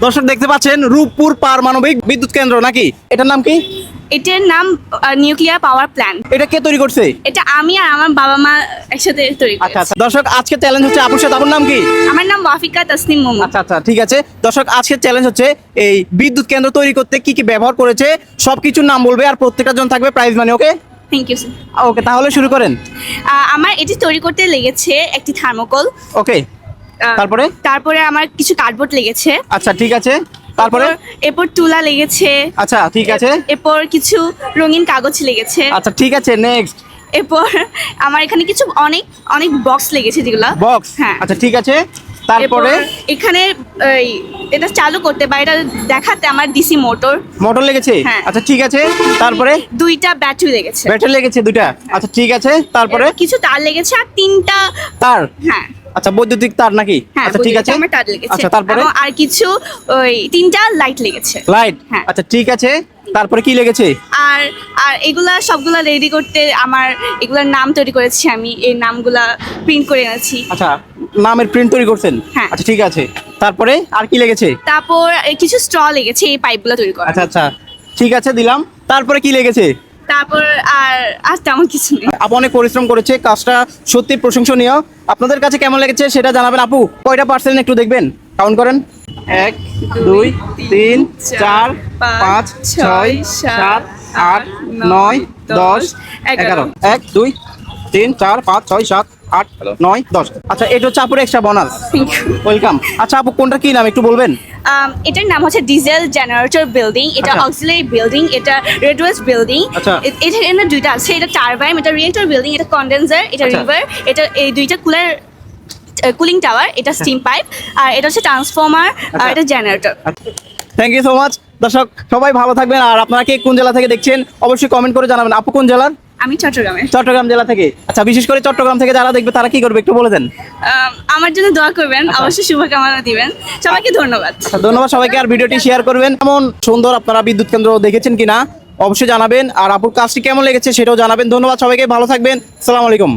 দর্শক দেখতে পাচ্ছেন রূপপুর পারমাণবিক বিদ্যুৎ কেন্দ্র নাকি, এটার নাম কি? এটার নাম নিউক্লিয়ার পাওয়ার প্ল্যান্ট। এটা কে তৈরি করছে? এটা আমি আর আমার বাবা মা একসাথে তৈরি আচ্ছা করেছি। আচ্ছা দর্শক আজকে চ্যালেঞ্জ হচ্ছে আপুর সাথে, আপুর নাম কি? আমার নাম ওয়াফিকা তাসনিম মোমো। আচ্ছা আচ্ছা ঠিক আছে দর্শক, আজকের চ্যালেঞ্জ হচ্ছে এই বিদ্যুৎ কেন্দ্র তৈরি করতে কি কি ব্যবহার করেছে সবকিছুর নাম বলবে, আর প্রত্যেকটা জন থাকবে prize money. Okay thank you sir. Okay তাহলে শুরু করেন। আমার এটি তৈরি করতে লেগেছে একটি থার্মোকল। ওকে তারপরে? তারপরে আমার কিছু কার্ডবোর্ড লেগেছে। আচ্ছা ঠিক আছে তারপরে? এরপর তুলা লেগেছে। আচ্ছা ঠিক আছে। এরপর কিছু রঙিন কাগজ লেগেছে। আচ্ছা ঠিক আছে নেক্সট। এরপর আমার এখানে কিছু অনেক অনেক বক্স লেগেছে যেগুলা বক্স। হ্যাঁ। আচ্ছা ঠিক আছে তারপরে? এরপর এখানে এটা চালু করতে বা এটা দেখাতে আমার ডিসি মোটর মোটর লেগেছে। হ্যাঁ। আচ্ছা ঠিক আছে তারপরে? দুইটা ব্যাটারি লেগেছে। ব্যাটারি লেগেছে দুইটা। আচ্ছা ঠিক আছে তারপরে? এরপর কিছু তার লেগেছে আর তিনটা। তার? হ্যাঁ আচ্ছা বৈদ্যুতিক তার নাকি? হ্যাঁ আচ্ছা ঠিক আছে। আমার তার লেগেছে। আচ্ছা তারপরে? এবং আর কিছু ওই তিনটা লাইট লেগেছে। লাইট। হ্যাঁ। আচ্ছা ঠিক আছে তারপরে কি লেগেছে? আর আর এগুলা সবগুলা রেডি করতে আমার এগুলার নাম তৈরি করেছি, আমি এই নামগুলা প্রিন্ট করে এনেছি। আচ্ছা নামের প্রিন্ট তৈরি করছেন? হ্যাঁ। আচ্ছা ঠিক আছে তারপরে আর কি লেগেছে? তারপর কিছু স্ট্র লেগেছে এই পাইপগুলো তৈরি করা। আচ্ছা আচ্ছা ঠিক আছে দিলাম। তারপরে কি লেগেছে? তারপর আর তেমন কিছু নেই। আপু অনেক পরিশ্রম করেছে, কাজটা সত্যি প্রশংসনীয়। আপনাদের কাছে কেমন লেগেছে সেটা জানাবেন। আপু কয়টা পার্সেন্ট একটু দেখবেন, কাউন্ট করেন। 1 2 3 4 5 6 7 8 9 10 11 1 2 3 4 5 6 7 8 9 10। আচ্ছা এটা হচ্ছে আপুর extra bonus. Thank you. Welcome. আচ্ছা আপু কোনটা কি নাম একটু বলবেন? এটার নাম হচ্ছে ডিজেল জেনারেটর বিল্ডিং। এটা আচ্ছা। অক্সিলারি বিল্ডিং, এটা রেডওয়েস্ট বিল্ডিং। আচ্ছা। এটা এখানে দুইটা আছে, এটা টারবাইন, এটা রিয়েক্টর বিল্ডিং, এটা কন্ডেন্সার, এটা আচ্ছা। রিভার, এটা এই দুইটা কুলিং টাওয়ার, এটা স্টিম পাইপ, আর এটা হচ্ছে ট্রান্সফর্মার, আর আচ্ছা। এটা generator. Thank you so much. দর্শক সবাই ভালো থাকবেন, আর আপনারা কে কোন জেলা থেকে দেখছেন অবশ্যই কমেন্ট করে জানাবেন। আপু কোন জেলার? আমি চট্টগ্রামের। চট্টগ্রাম জেলা থেকে। আচ্ছা বিশেষ করে চট্টগ্রাম থেকে যারা দেখবে তারা কি করবে একটু বলে দেন। আমার জন্য দোয়া করবেন, আচ্ছা। অবশ্যই শুভকামনা দিবেন। সবাইকে ধন্যবাদ। আচ্ছা ধন্যবাদ সবাইকে, আর ভিডিওটি শেয়ার করবেন। কেমন সুন্দর আপনারা বিদ্যুৎ কেন্দ্র দেখেছেন কিনা অবশ্যই জানাবেন, আর আপুর কাজটি কেমন লেগেছে সেটাও জানাবেন। ধন্যবাদ সবাইকে, ভালো থাকবেন, আসসালামু আলাইকুম।